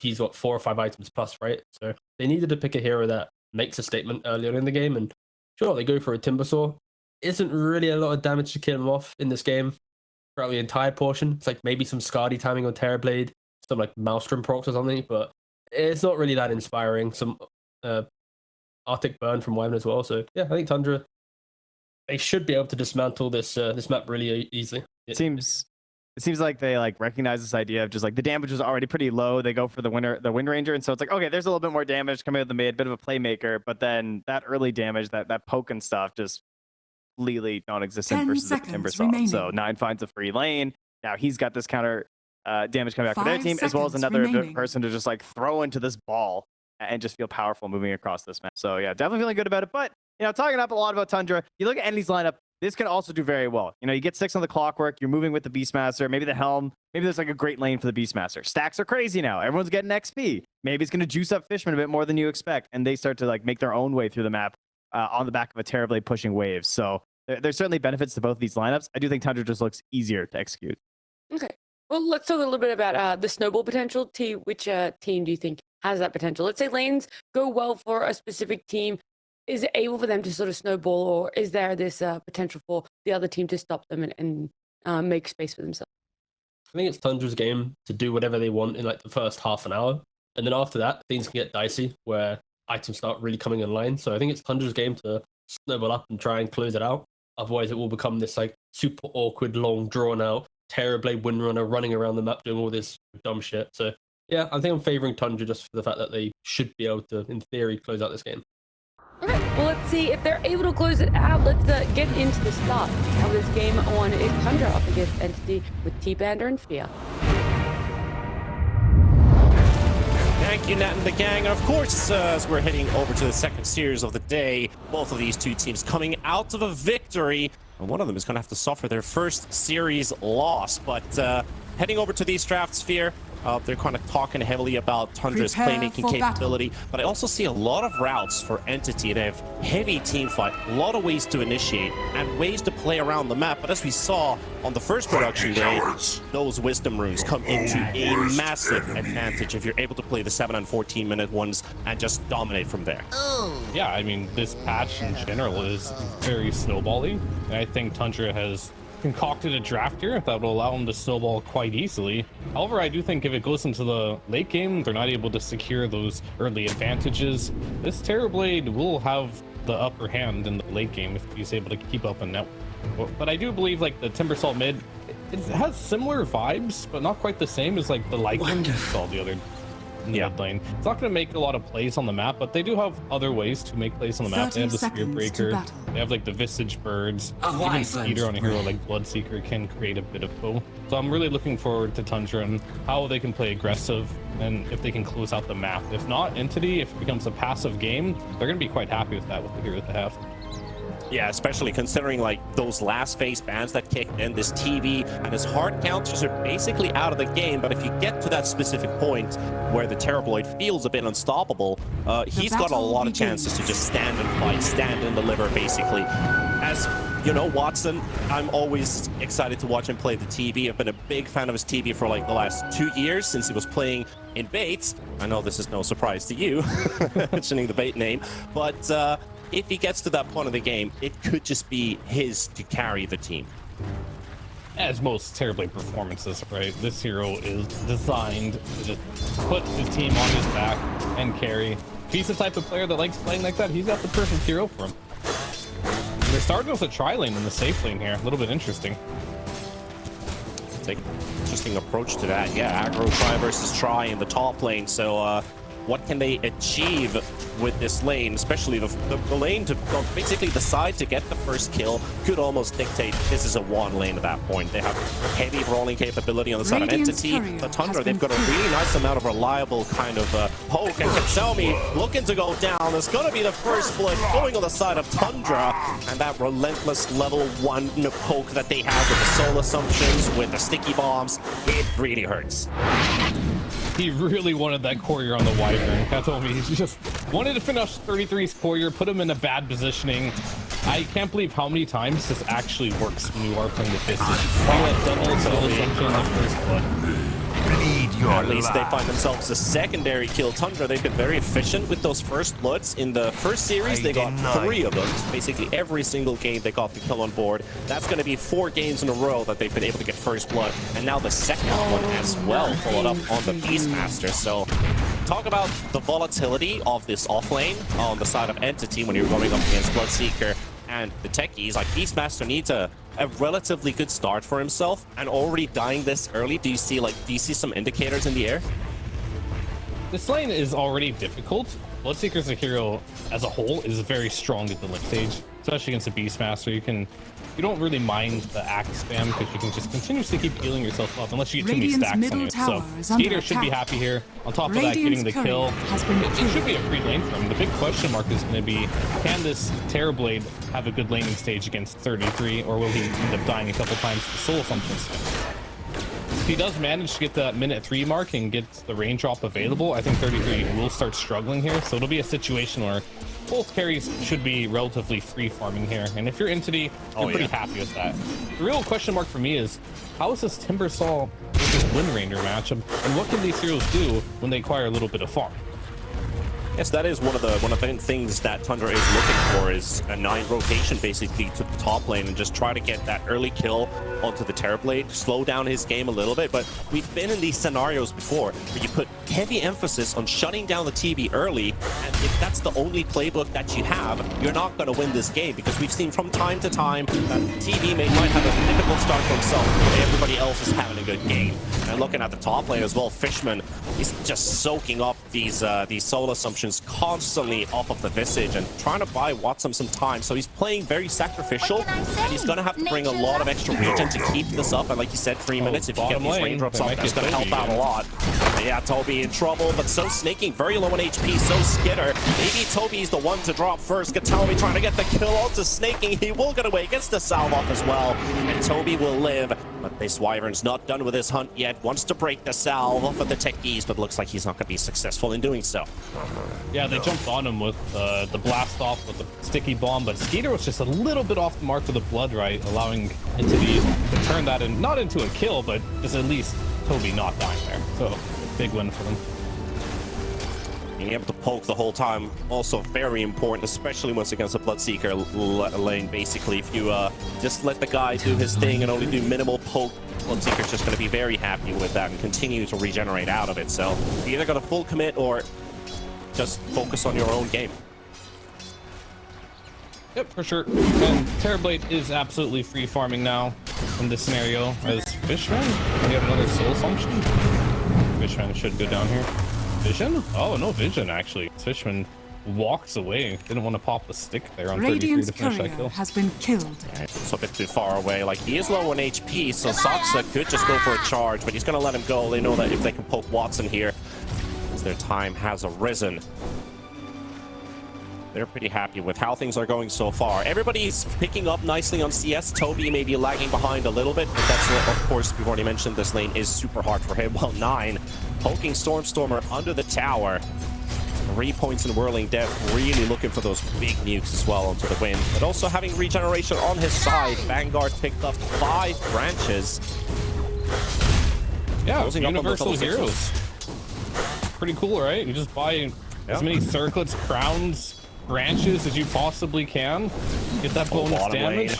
DPC's got 4 or 5 items plus, right? So they needed to pick a hero that makes a statement earlier in the game, and sure, they go for a Timber Saw. Isn't really a lot of damage to kill him off in this game throughout the entire portion. It's like maybe some Scardy timing on Terrorblade, some like Maelstrom procs or something, but it's not really that inspiring. Some Arctic Burn from Wyvern as well. So yeah, I think Tundra, they should be able to dismantle this this map really easily. It seems like they like recognize this idea of just like the damage was already pretty low. They go for the Wind Ranger, and so it's like, okay, there's a little bit more damage coming out of the mid, bit of a playmaker, but then that early damage, that poke and stuff, just completely non-existent versus the Timber Saw. So 9 finds a free lane. Now he's got this counter damage coming back for their team, as well as another person to just like throw into this ball and just feel powerful moving across this map. So yeah, definitely feeling good about it. But you know, talking up a lot about Tundra, you look at Envy's lineup, this can also do very well. You know, you get 6 on the Clockwork, you're moving with the Beastmaster, maybe the Helm, maybe there's like a great lane for the Beastmaster. Stacks are crazy now. Everyone's getting XP. Maybe it's going to juice up Fishman a bit more than you expect, and they start to like make their own way through the map on the back of a Terrorblade pushing waves. So there's certainly benefits to both of these lineups. I do think Tundra just looks easier to execute. Okay. Well, let's talk a little bit about the snowball potential. Which team do you think has that potential? Let's say lanes go well for a specific team. Is it able for them to sort of snowball, or is there this potential for the other team to stop them and make space for themselves? I think it's Tundra's game to do whatever they want in like the first half an hour. And then after that, things can get dicey where items start really coming in line. So I think it's Tundra's game to snowball up and try and close it out. Otherwise, it will become this like super awkward, long, drawn out Terrorblade Windrunner running around the map doing all this dumb shit. So yeah, I think I'm favoring Tundra just for the fact that they should be able to, in theory, close out this game. Okay, well, let's see if they're able to close it out. Let's get into the start of this game on Tundra up against Entity with T-Bander and Fear. Thank you, Nat and the gang. And of course, as we're heading over to the second series of the day, both of these two teams coming out of a victory, and one of them is going to have to suffer their first series loss. But heading over to these drafts, Fear, they're kind of talking heavily about Tundra's playmaking capability, but I also see a lot of routes for Entity. They have heavy team fight, a lot of ways to initiate, and ways to play around the map. But as we saw on the first production day, those Wisdom Runes come into a massive advantage if you're able to play the 7 and 14 minute ones and just dominate from there. Yeah, I mean, this patch in general is very snowbally, and I think Tundra has concocted a draft here that will allow them to snowball quite easily. However, I do think if it goes into the late game, they're not able to secure those early advantages. This Terrorblade will have the upper hand in the late game if he's able to keep up a network. But I do believe like the Timber Saw mid, it has similar vibes, but not quite the same as like the Lycan saw the other mid lane. It's not going to make a lot of plays on the map, but they do have other ways to make plays on the map. They have the Spear Breaker, they have like the Visage Birds, even Speeder on a hero like Bloodseeker can create a bit of bow. So I'm really looking forward to Tundra and how they can play aggressive and if they can close out the map. If not, Entity, if it becomes a passive game, they're going to be quite happy with that with the hero they have. Yeah, especially considering like those last phase bans that kicked in, this TV and his hard counters are basically out of the game. But if you get to that specific point where the Terrorblade feels a bit unstoppable, he's got a lot of chances to just stand and fight, stand and deliver, basically. As you know, Watson, I'm always excited to watch him play the TV. I've been a big fan of his TV for like the last 2 years since he was playing in Bates. I know this is no surprise to you, mentioning the Bait name, but if he gets to that point of the game, it could just be his to carry the team. As most Terrorblade performances, right? This hero is designed to just put his team on his back and carry. If he's the type of player that likes playing like that, he's got the perfect hero for him. They're starting with a tri-lane in the safe lane here. A little bit interesting. Take an interesting approach to that. Yeah, aggro try versus try in the top lane. So what can they achieve with this lane, especially the lane to basically decide to get the first kill could almost dictate this is a one lane at that point. They have heavy rolling capability on the side of Entity. The Tundra, they've got a really nice amount of reliable kind of poke, and Katselmi looking to go down. There's going to be the first blood going on the side of Tundra, and that relentless level 1 poke that they have with the soul assumptions, with the sticky bombs, it really hurts. He really wanted that courier on the Wyvern. Katomi, he just wanted to finish 33's courier, put him in a bad positioning. I can't believe how many times this actually works when you are playing the Visage. Double soul assumption in the first blood. At least they find themselves a secondary kill. Tundra, they've been very efficient with those first bloods. In the first series, they got 3 of them. Basically every single game they got the kill on board. That's going to be 4 games in a row that they've been able to get first blood. And now the second one as well, followed up on the Beastmaster. So talk about the volatility of this offlane on the side of Entity when you're going up against Bloodseeker and the techies. Like, Beastmaster needs a relatively good start for himself, and already dying this early. Do you see some indicators in the air? This lane is already difficult. Bloodseeker as a hero as a whole is very strong at the lip stage, especially against a Beastmaster. You don't really mind the axe spam because you can just continuously keep healing yourself up unless you get too many stacks on you. So Skater should be happy here. On top of that, getting the kill, it should be a free lane for him. The big question mark is going to be, can this Terrorblade have a good laning stage against 33, or will he end up dying a couple times to soul assumptions? If he does manage to get that minute 3 mark and gets the range drop available, I think 33 will start struggling here. So it'll be a situation where both carries should be relatively free farming here. And if you're Entity, you're pretty happy with that. The real question mark for me is, how is this Timbersaw versus Windranger matchup, and what can these heroes do when they acquire a little bit of farm? Yes, that is one of the things that Tundra is looking for, is a 9 rotation basically to the top lane and just try to get that early kill onto the Terrorblade, slow down his game a little bit. But we've been in these scenarios before where you put heavy emphasis on shutting down the TV early, and if that's the only playbook that you have, you're not going to win this game, because we've seen from time to time that TV might have a difficult start for himself, but everybody else is having a good game. And looking at the top lane as well, Fishman, he's just soaking up these soul assumptions constantly off of the Visage and trying to buy Watson some time. So he's playing very sacrificial, and he's going to have to bring a lot of extra regen to keep this up. And like you said, 3 minutes, if you get these raindrops up, that's going to help out a lot. Yeah, Toby in trouble, but so Snaking, very low on HP, so Skitter. Maybe Toby's the one to drop first. Toby trying to get the kill onto Snaking. He will get away, gets the salve off as well, and Toby will live. But this Wyvern's not done with his hunt yet. Wants to break the salve off of the techies, but looks like he's not going to be successful in doing so. Yeah, they jumped on him with the blast off with the sticky bomb, but Skeeter was just a little bit off the mark with the blood right, allowing Entity to turn that in, not into a kill, but just at least Toby not dying there. So big win for them. Being able to poke the whole time, also very important, especially once against a Bloodseeker lane. Basically, if you just let the guy do his thing and only do minimal poke, Bloodseeker's just going to be very happy with that and continue to regenerate out of it. So you're either going to full commit or just focus on your own game. Yep, for sure. And Terrorblade is absolutely free farming now in this scenario as Fishman. We have another soul assumption. Fishman should go down here. Vision? Oh, no vision, actually. Fishman walks away. Didn't want to pop the stick there on 33 to finish that kill. Has been killed. Right, it's a bit too far away. Like, he is low on HP, so Saksa could just go for a charge, but he's going to let him go. They know that if they can poke Watson here, as their time has arisen, they're pretty happy with how things are going so far. Everybody's picking up nicely on CS. Toby may be lagging behind a little bit, but that's, of course, we've already mentioned this lane is super hard for him. Well, 9 poking Stormstormer under the tower. 3 points in Whirling Death, really looking for those big nukes as well onto the win, but also having regeneration on his side. Vanguard picked up 5 branches. Yeah, universal heroes. Pretty cool, right? You just buy as many circlets, crowns, branches as you possibly can. Get that bonus damage.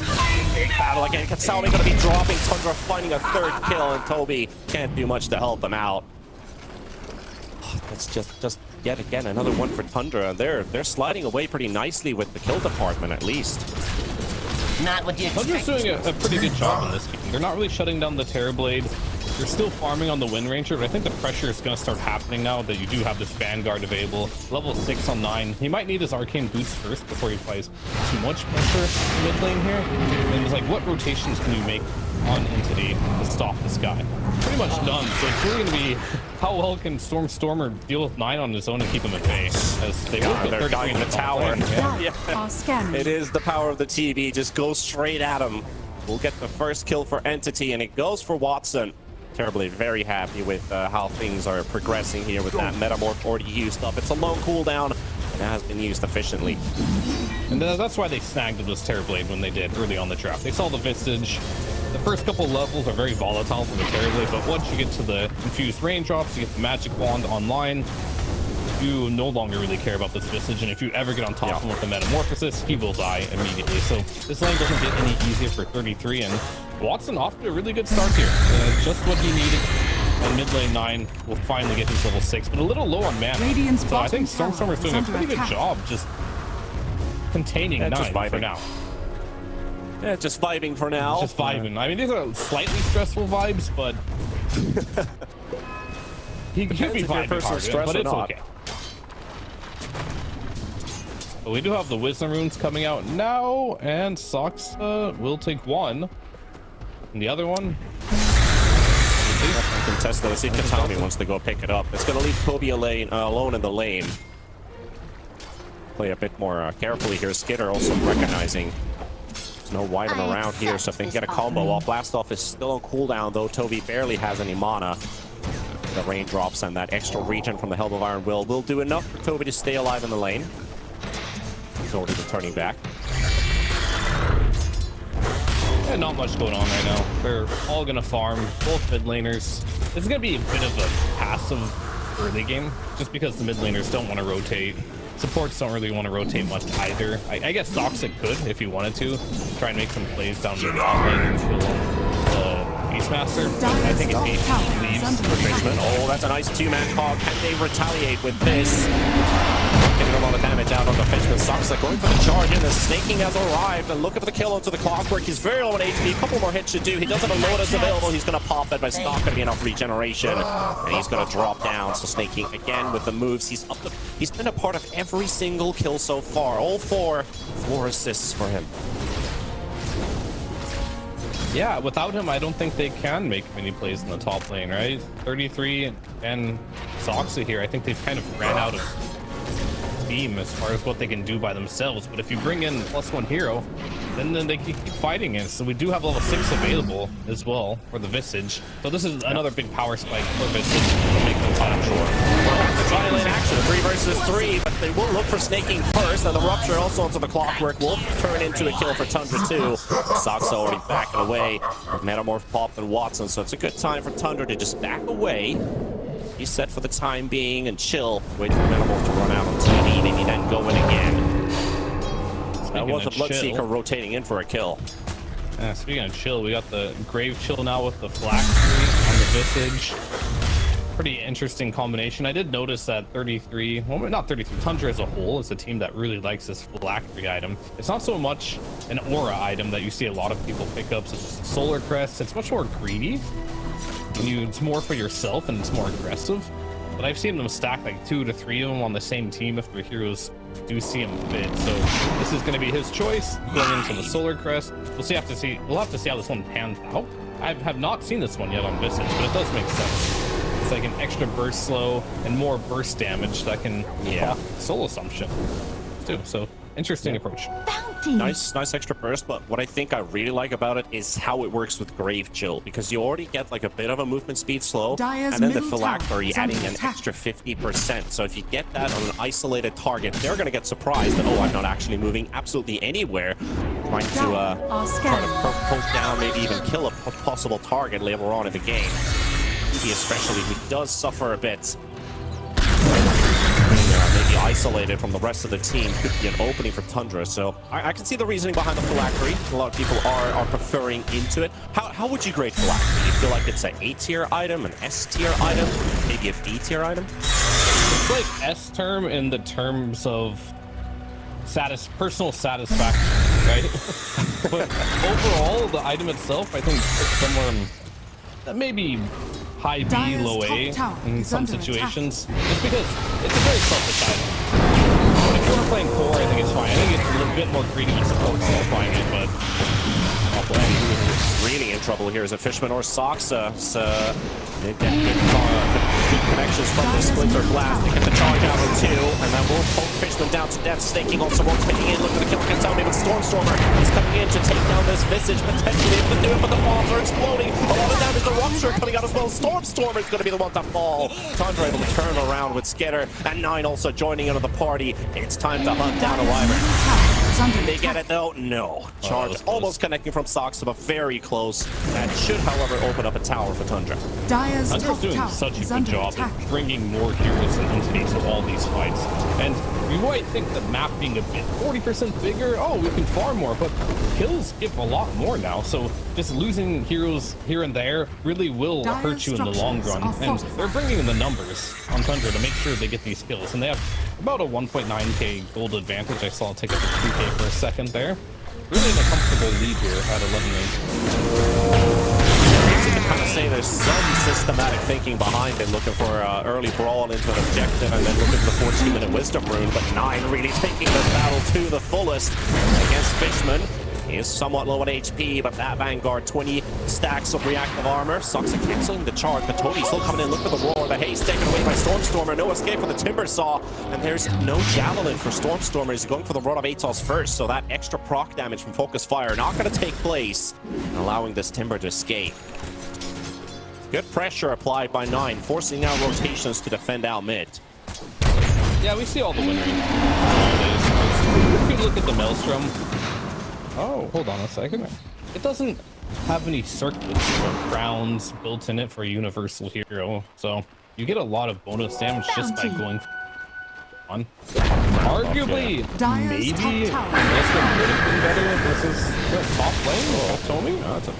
Big battle again. Katsumi going to be dropping. Tundra finding a 3rd kill, and Toby can't do much to help him out. That's just yet again another one for Tundra. They're sliding away pretty nicely with the kill department, at least. Not what you Tundra's doing a pretty good job in this game. They're not really shutting down the Terrorblade. They're still farming on the Wind Ranger, but I think the pressure is going to start happening now that you do have this Vanguard available. Level 6 on 9. He might need his Arcane Boots first before he applies too much pressure in mid lane here. And it's like, what rotations can you make on Entity to stop this guy? Pretty much done. So it's really going to be how well can Stormer deal with 9 on his own and keep him at bay, as they will put 33 in the tower. Yeah. It is the power of the TV. Just go straight at him. We'll get the first kill for Entity, and it goes for Watson. Terribly very happy with how things are progressing here with that Metamorph already used up. It's a long cooldown, and it has been used efficiently. And that's why they snagged this Terrorblade when they did early on the draft. They saw the Visage, The first couple levels are very volatile for the Terror Blade, but once you get to the infused raindrops, you get the magic wand online, you no longer really care about this Visage, and if you ever get on top of him with the Metamorphosis, he will die immediately. So this lane doesn't get any easier for 33, and Watson off to a really good start here. Just what he needed. And mid lane 9 will finally get his level 6, but a little low on mana. So I think Stormstormer's doing a pretty good job just containing 9 for now. Yeah, just vibing for now. Just vibing. I mean, these are slightly stressful vibes, but he could be vibing hard, but it's okay. But we do have the Wisdom Runes coming out now, and Soxa will take one. And the other one... Contest though. See if Katami wants to go pick it up. It's going to leave Kobe alone in the lane. Play a bit more carefully here. Skitter also recognizing there's no Wyvern around here, so if they can get a combo off. Blast off is still on cooldown, though Toby barely has any mana. The raindrops and that extra regen from the Helm of Iron will do enough for Toby to stay alive in the lane. He's already returning back. Yeah, not much going on right now. They're all gonna farm, both mid laners. This is gonna be a bit of a passive early game, just because the mid laners don't want to rotate. Supports don't really want to rotate much either. I guess Soxa could, if he wanted to, try and make some plays down the top lane and kill Beastmaster. I think if he leaves for Fishman. Oh, that's a nice two-man call. Can they retaliate with this? Getting a lot of damage out on the Fishman. Soxa going for the charge in. The snaking has arrived, and looking for the kill onto the Clockwork. He's very low on HP. A couple more hits should do. He does have a load available. He's going to pop it, but it's not going to be enough regeneration. And he's going to drop down. So snaking again with the moves. He's been a part of every single kill so far. All four assists for him. Yeah, without him, I don't think they can make many plays in the top lane, right? 33 and Soxa here, I think they've kind of ran out of steam as far as what they can do by themselves. But if you bring in +1 hero, then they can keep fighting it. So we do have level 6 available as well for the Visage. So this is another big power spike for Visage to make them top short. The violent action, 3 versus 3, but they will look for snaking first, and the Rupture also onto the Clockwork will turn into a kill for Tundra too. Soxa already backing away. Metamorph popped and Watson, so it's a good time for Tundra to just back away. He's set for the time being and chill. Wait for Metamorph to run out on TV, maybe then go in again. That was a Bloodseeker rotating in for a kill. Speaking of chill, we got the Grave Chill now with the Flak tree on the Visage. Pretty interesting combination. I did notice that 33, well, not 33, Tundra as a whole is a team that really likes this Flak tree item. It's not so much an aura item that you see a lot of people pick up, such as Solar Crest. It's much more greedy. It's more for yourself and it's more aggressive. But I've seen them stack like 2 to 3 of them on the same team if their heroes do see him fit. So this is going to be his choice going into the Solar Crest. We'll have to see how this one pans out. I have not seen this one yet on Visage, but it does make sense. It's like an extra burst slow and more burst damage that can soul assumption too. So interesting approach. Nice extra burst, but what I think I really like about it is how it works with Grave Chill, because you already get like a bit of a movement speed slow, and then the Phylactery adding an extra 50%. So if you get that on an isolated target, they're going to get surprised that, oh, I'm not actually moving absolutely anywhere, trying to poke down, maybe even kill a possible target later on in the game. He especially, who does suffer a bit, maybe isolated from the rest of the team, could be an opening for Tundra. So I can see the reasoning behind the Phylactery. A lot of people are preferring into it. How would you grade Phylactery? Do you feel like it's an A-tier item, an S-tier item, maybe a B-tier item? It's like S-term in the terms of personal satisfaction, right? But overall, the item itself, I think it's somewhere maybe high B, low A in some situations, just because it's a very selfish item. But if you were playing core, I think it's fine. I think it's a little bit more greedy when support qualifying it, but really in trouble here is a Fishman or Soxa. They get good connections from the Splinter Blast. They get the charge out on 2, and then we'll poke Fishman down to death. Snaking also won't hitting in. Look at the kill Katami with Stormstormer. He's coming in to take down this Visage, potentially able to do it, but the bombs are exploding. A lot of damage. The Rupture coming out as well. Stormstormer is going to be the one to fall. Tundra able to turn around with Skitter, and 9 also joining into the party. It's time to hunt down a Wyvern. is under They get attack. it though? No. Charge was close. almost connecting from Soxa, but very close. That should, however, open up a tower for Tundra. Dyer's Tundra's top doing tower such a is good under job attack. of bringing more heroes and entities to all these fights. And you might think the map being a bit 40% bigger, oh, we can farm more, but kills give a lot more now. So just losing heroes here and there really will Dire's hurt you in the long run. structures are And fortified. they're bringing in the numbers on Tundra to make sure they get these kills. And they have about a 1.9k gold advantage. I saw it take up to 2k for a second there. Really in a comfortable lead here at 11-8. You can kind of say there's some systematic thinking behind it, looking for early brawl into an objective and then looking for the 14-minute wisdom rune, but 9 really taking this battle to the fullest against Fishman. He is somewhat low on HP, but that Vanguard, 20 stacks of reactive armor. Soxa canceling the charge, but Tony still coming in, look for the roar. The haste taken away by Stormstormer. No escape for the Timber Saw, and there's no Javelin for Stormstormer. He's going for the Rod of Atos first, so that extra proc damage from Focus Fire not going to take place, allowing this Timber to escape. Good pressure applied by 9, forcing out rotations to defend out mid. Yeah, we see all the winners nowadays. If you look at the Maelstrom, oh, hold on a second. It doesn't have any circlets or crowns built in it for a universal hero, so you get a lot of bonus damage just by going on. Arguably, Dire's maybe top tower. Maelstrom would have been better if this is the top lane. Tony? That's a good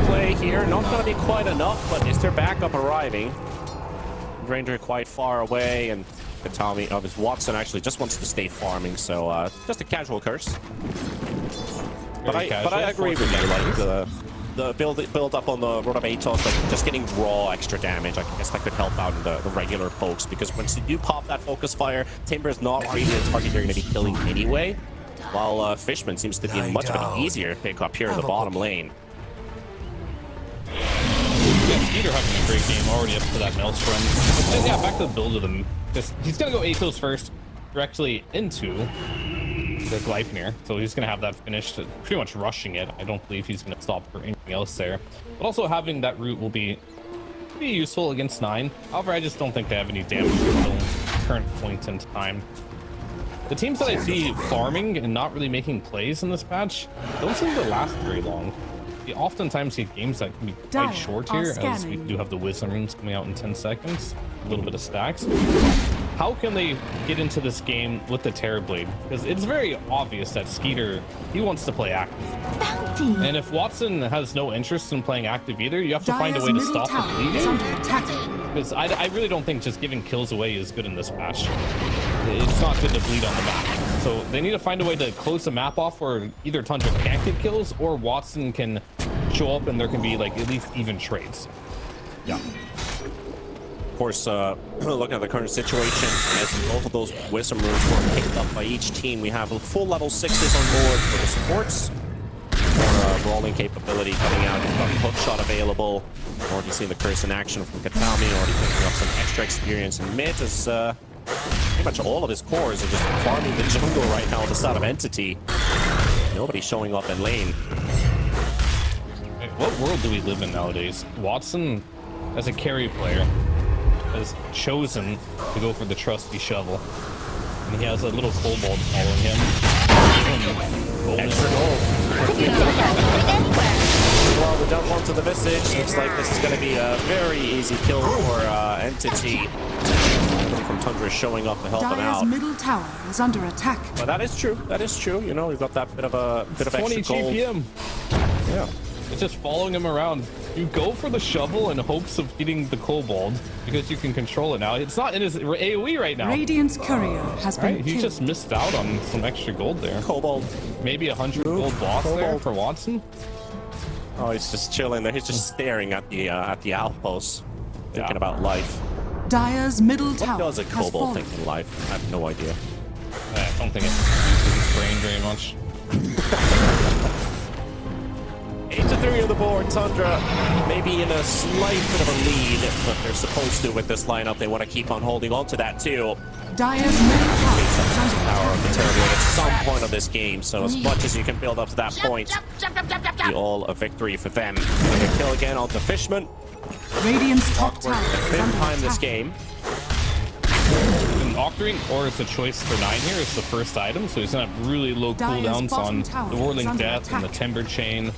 play here. Not going to be quite enough, but is their backup arriving? Ranger quite far away, and Katami of his Watson actually just wants to stay farming, so just a casual curse. But I agree with you, like the build up on the Rod of Atos, like just getting raw extra damage. I guess that could help out in the regular pokes, because once you do pop that Focus Fire, Timber is not really a target you're going to be killing anyway, while Fishman seems to be much of an easier pick up here in the bottom lane. Yeah, Skeeter having a great game already up to that Maelstrom. And yeah, back to the build of them. He's going to go Atos first, directly into the Gleipnir. So he's going to have that finished, pretty much rushing it. I don't believe he's going to stop for anything else there. But also having that route will be pretty useful against 9. However, I just don't think they have any damage until current point in time. The teams that I see farming and not really making plays in this patch don't seem to last very long. You oftentimes see games that can be quite Dire short are here, as we scanning. do have the Wisdom Runes coming out in 10 seconds. A little bit of stacks. How can they get into this game with the Terrorblade? Because it's very obvious that Skeeter, he wants to play active. Bounty. And if Watson has no interest in playing active either, you have to find a Dire's way to middle stop the tower is bleeding. under attack. Because I really don't think just giving kills away is good in this patch. It's not good to bleed on the map. So they need to find a way to close the map off where either Tundra can't get kills or Watson can show up and there can be like at least even trades. Yeah. Of course, looking at the current situation, as both of those Wisdom Runes were picked up by each team, we have full level 6s on board for the supports. More rolling capability coming out. We've got Hookshot available. Already seen the curse in action from Katami. Already picking up some extra experience in mid, as pretty much all of his cores are just farming the jungle right now on the side of Entity. Nobody showing up in lane. What world do we live in nowadays? Watson, as a carry player, has chosen to go for the trusty shovel. And he has a little kobold following him. Extra gold. Well, the jump onto the Visage. Looks like this is going to be a very easy kill for Entity. From Tundra showing up to help him Dire's out. middle tower is under attack. But that is true. That is true. You know, we've got that bit of 20 extra gold. GPM. Yeah. It's just following him around. You go for the shovel in hopes of getting the kobold because you can control it now. It's not in his AoE right now. Radiant's courier has been Right, he killed. just missed out on some extra gold there. Kobold. Maybe 100 gold boss there for Watson. Oh, he's just chilling there. He's just staring at the outpost, thinking about life. Dire's middle What tower does a has kobold fallen. think in life? I have no idea. I don't think it uses his brain very much. 8-3 on the board. Tundra maybe in a slight bit of a lead, but they're supposed to with this lineup. They want to keep on holding on to that too. Dire's middle tower is under Power of attack. the Terrorblade at some point of this game. So as much as you can build up to that point, be all a victory for them. Another kill again onto Fishman. Radiant's top Awkward tower is fifth under time this attack. game. Octarine or it's a choice for 9 here. It's the first item, so he's gonna have really low Dire's cooldowns bottom on tower the is Whirling under Death and the attack. Timber Chain.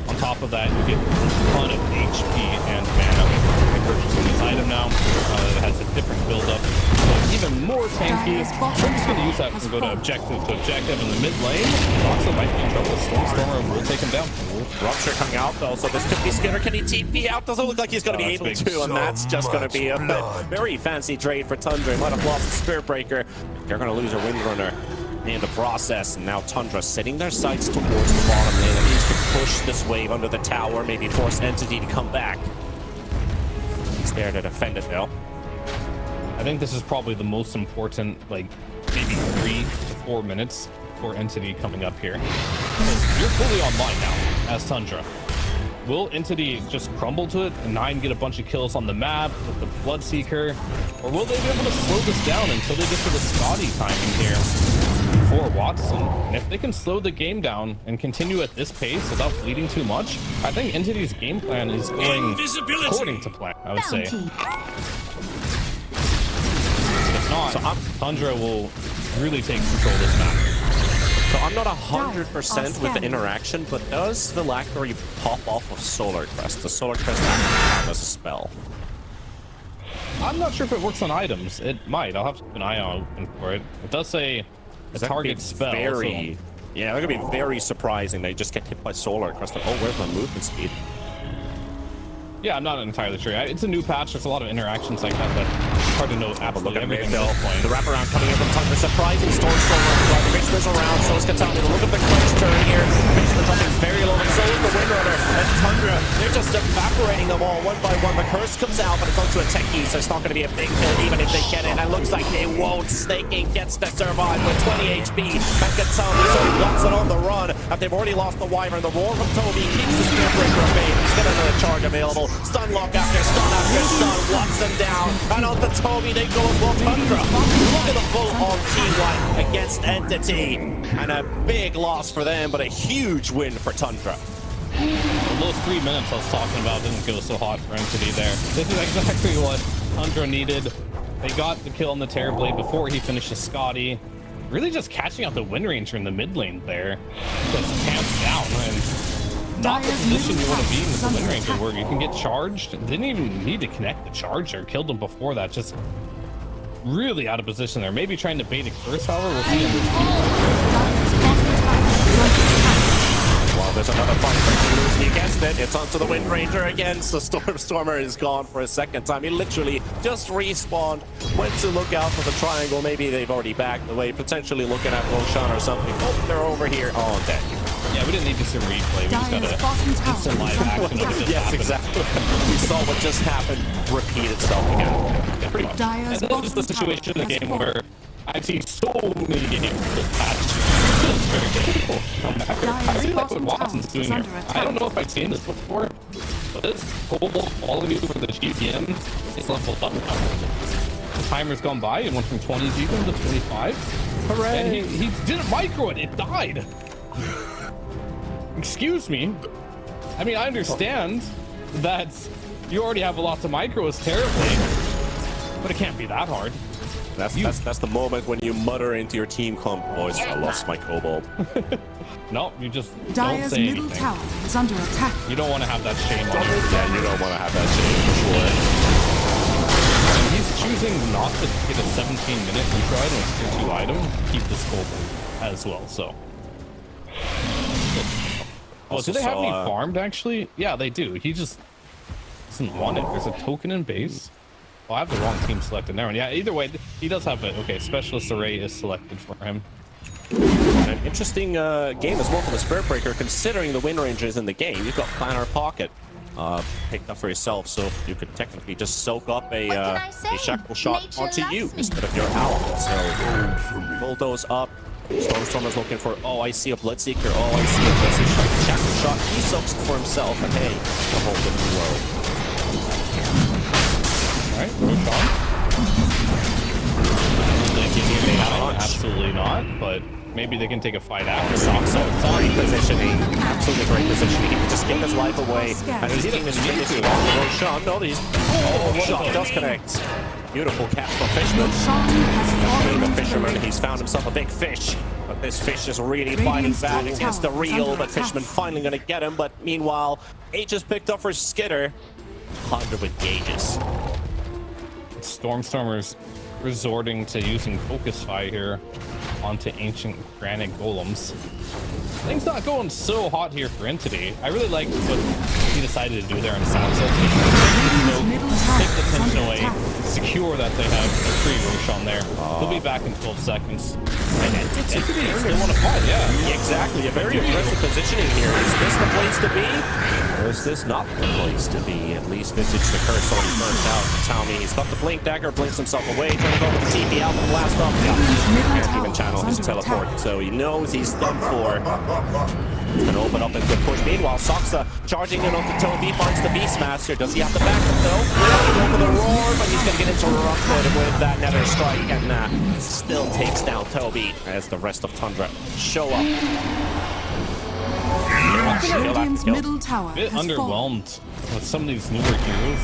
On top of that, you get a ton of HP and mana by purchasing this item now. It has a different build-up, so even more tanky. Dire's bottom We're just gonna use that tower and go to has objective in the mid lane. Roxa might be in trouble. Stormstormer will take him down. Rupture coming out though, so this could be Skinner. Can he TP out? Doesn't look like he's going to be that's able big. to, and that's just going to be a very fancy trade for Tundra. He might have lost the Spirit Breaker. They're going to lose a Windrunner in the process, and now Tundra setting their sights towards the bottom lane, at least to push this wave under the tower, maybe force Entity to come back. He's there to defend it though. I think this is probably the most important, like, maybe 3 to 4 minutes for Entity coming up here. You're fully online now as Tundra. Will Entity just crumble to it and 9 get a bunch of kills on the map with the Bloodseeker? Or will they be able to slow this down until they get to the Scotty timing here for Watson? And if they can slow the game down and continue at this pace without bleeding too much, I think Entity's game plan is going according to plan, I would say. If not, Tundra will really take control of this map. So I'm not 100% with the interaction, but does the Phylactery pop off of Solar Crest? The Solar Crest as a spell? I'm not sure if it works on items. It might. I'll have to keep an eye out for it. It does say a target spell. Very, yeah, that could be very surprising. They just get hit by Solar Crest. Like, oh, where's my movement speed? Yeah, I'm not entirely sure. It's a new patch. There's a lot of interactions like that, but it's hard to know absolutely everything at this point. The wraparound coming in from Tundra. Surprising Stormstormer. Christmas around. So is Katana. Look at the clutch turn here. Christmas dropping very low, and so is the Windrunner. And Tundra, they're just evaporating them all one by one. The curse comes out, but it's onto a techie, so it's not going to be a big kill even if they get it. And it looks like they won't. Snaking gets to survive with 20 HP. And Katana, so Watson on the run. And they've already lost the Wyvern. The roar from Toby keeps the Spirit Breaker at bay. He's got another charge available. Stun lock after stun. Watson down. And on to Toby, they go for Tundra. Look at the full-on team wipe against Entity. And a big loss for them, but a huge win for Tundra. Those 3 minutes I was talking about didn't go so hot for Entity there. This is exactly what Tundra needed. They got the kill on the Terrorblade before he finished the Scotty. Really just catching out the Wind Ranger in the mid lane there. Just camps down and not the position you want to be in with the Wind Ranger where you can get charged. Didn't even need to connect the charger. Killed him before that. Just really out of position there. Maybe trying to bait a curse, however. We'll see in Well, there's another fight breaking loose, and you guessed it. It's onto the Wind Ranger again, so Stormstormer is gone for a second time. He literally just respawned, went to look out for the triangle. Maybe they've already backed away, potentially looking at Roshan or something. Oh, they're over here. Oh, dead. Yeah, we didn't need to see a replay. We just got a instant live action of it just Yes, happened. exactly. We saw what just happened repeat itself again. Yeah, pretty much. Dire's And this is the situation in the game where I see so many games with patch. It's very difficult to come back here. I really like what Watson's doing here. I don't know if I've seen this before, but this cobalt quality for the GPM is leveled up now. The timer's gone by and went from 20 GPM to 25. Hooray! And he didn't micro it. It died. Excuse me. I mean, I understand that you already have a lot to micro as terribly, but it can't be that hard. That's the moment when you mutter into your team comp, boys, I lost my cobalt. No, you just don't Dire's say middle anything. tower is under attack. You don't want to have that shame on you. Yeah, you don't want to have that shame for sure. And he's choosing not to get a 17-minute retry on his tier 2 item, keep this cobalt as well, so. Oh, do they have me farmed, actually? Yeah, they do. He just doesn't want it. There's a token in base. Oh, I have the wrong team selected now. Yeah, either way, he does have it. Okay, Specialist Array is selected for him. An interesting game as well for the Spirit Breaker, considering the Wind Ranger is in the game. You've got Planar Pocket picked up for yourself, so you could technically just soak up a shackle shot onto you instead of your ally. So bulldoze up. Stormstormer's looking for, oh, I see a Bloodseeker. Oh, I see a Bloodseeker. Shackle shot. He soaks it for himself, and hey, the whole different world. Alright, Roshan. Absolutely not, but maybe they can take a fight after. Great positioning. Absolutely great positioning. He can just give his life away, and his team is finishing off the Roshan. No, he's... Oh, shot does connect. Beautiful catch from Fishman. Roshan has fallen The into the fisherman, lake. he's found himself a big fish. But this fish is really fighting Radiant's back top against the tower is reel. under But Fishman attack. finally going to get him. But meanwhile, H is picked up for Skitter. 100 with gauges. Stormstormers resorting to using Focus Fire here onto ancient granite golems. Things not going so hot here for Entity. I really liked what he decided to do there in Sansa. Take the tension away, secure that they have a free Roshan there. He'll be back in 12 seconds. And Entity They want to fight, yeah. Exactly, a very aggressive positioning here. Is this the place to be? Or is this not the place to be? At least Visage the Curse already burnt out. Tell me, he's got the Blink Dagger, blinks himself away, trying to go with the TP out, the blast off. Can't even channel his teleport, so he knows he's done for. He's gonna open up into a push. Meanwhile, Saksa charging in onto Toby, finds the Beastmaster. Does he have the backup though? He's going for the roar, but he's gonna get interrupted with that Nether Strike and still takes down Toby as the rest of Tundra show up. Radiant's middle tower A bit has fallen. underwhelmed with some of these newer heroes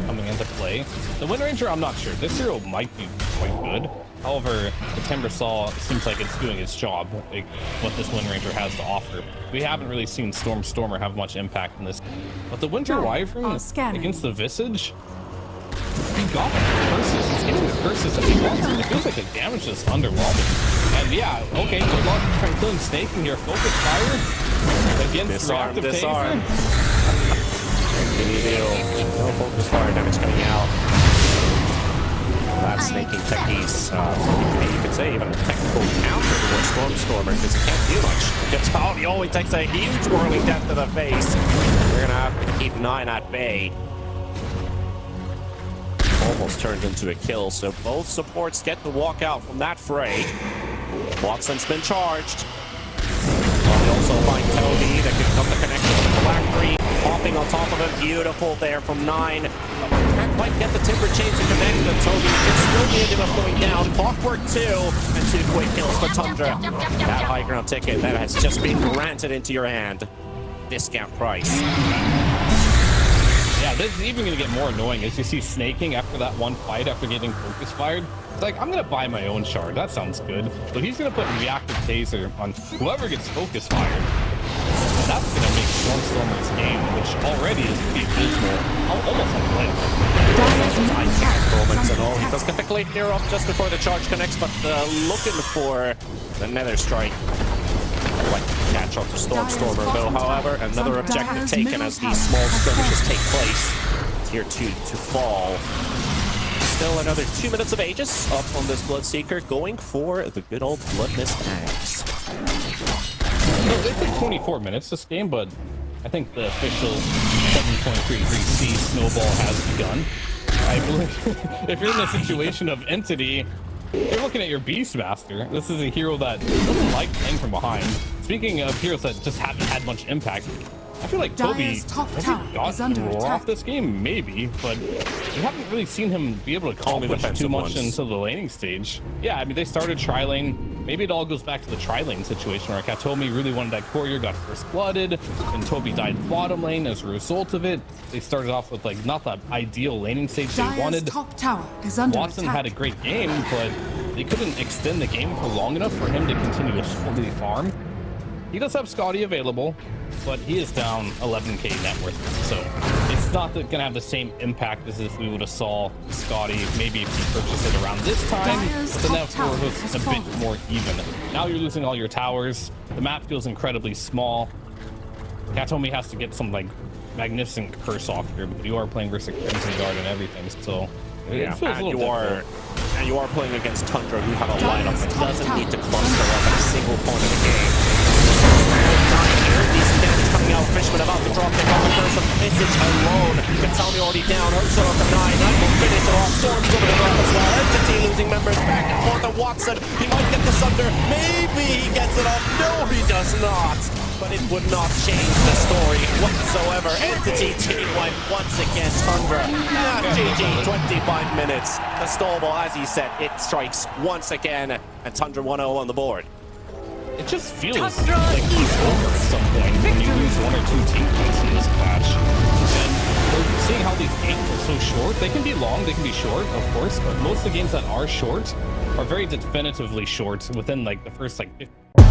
coming into play. The Wind Ranger, I'm not sure. This hero might be quite good. However, the Timbersaw seems like it's doing its job, like what this Wind Ranger has to offer. We haven't really seen Stormer have much impact in this. But the Winter Wyvern against the Visage, he got the curses. He's getting the curses that he wants. It feels like the damage is underwhelming. And yeah, okay, good luck trying to kill him snaking here. Focus fire against reactive Disarm. taser. No focus fire damage coming out. That snaking techniques, you could say even a technical counter towards Stormer because he can't do much. He only takes a huge whirling death to the face. We're gonna have to keep 9 at bay. Almost turned into a kill, so both supports get to walk out from that fray. Watson's been charged. We also find Toby that can come to connection with the Black 3, hopping on top of him. Beautiful there from 9. But can't quite get the Timber Chain to connect, but Toby can still be ended up going down. Clockwork 2 and 2 quick kills for Tundra. That high ground ticket that has just been granted into your hand. Discount price. Yeah, this is even going to get more annoying as you see snaking after that one fight after getting focus fired. It's like, I'm going to buy my own shard. That sounds good. So he's going to put reactive taser on whoever gets focus fired. And that's going to make Stormstormer's game, which already is pretty abysmal, almost unplayable. He does get the Glade Near off just before the charge connects, but looking for the Nether Strike. Like catch up to Stormstormer though, however, another objective taken as these small skirmishes take place. Tier 2 to fall. Still another 2 minutes of Aegis up on this Bloodseeker, going for the good old Blood Mist Axe. So they took 24 minutes this game, but I think the official 7.33C snowball has begun. I believe if you're in a situation of Entity, you're looking at your Beastmaster. This is a hero that doesn't like playing from behind. Speaking of heroes that just haven't had much impact, I feel like Toby Dire's top has tower got is under roar attack. off this game, maybe, but we haven't really seen him be able to accomplish defensive too much ones. into the laning stage. Yeah, I mean, they started tri-lane. Maybe it all goes back to the tri-lane situation where Katomi really wanted that courier, got first blooded, and Toby died bottom lane as a result of it. They started off with like not the ideal laning stage they Dire's wanted. top tower is under Watson attack. had a great game, but they couldn't extend the game for long enough for him to continue to slowly farm. He does have Scotty available, but he is down 11k net worth, so it's not going to have the same impact as if we would have saw Scotty maybe if he purchased it around this time. Dire's But the top net tower worth was has a bit fallen. more even. Now you're losing all your towers. The map feels incredibly small. Katomi has to get some like magnificent curse off here, but you are playing versus Crimson Guard and everything, so it feels a little difficult. And you are playing against Tundra, who have a lineup that doesn't need to cluster up at a single point of the game. These stands coming out, Fishman about to drop the common curse of Visage alone. Katami already down, Hoso up to 9. That will finish it off. Storm's going to drop as well. Entity losing members back and forth to Watson. He might get the Sunder. Maybe he gets it off. No, he does not. But it would not change the story whatsoever. Entity team wipe once again. Tundra. GG, 25 minutes. The snowball, as he said, it strikes once again. And Tundra 1-0 on the board. It just feels like it's over at some point when you lose 1 or 2 team points in this patch. And we're seeing how these games are so so short. They can be long, they can be short, of course, but most of the games that are short are very definitively short within like the first like 50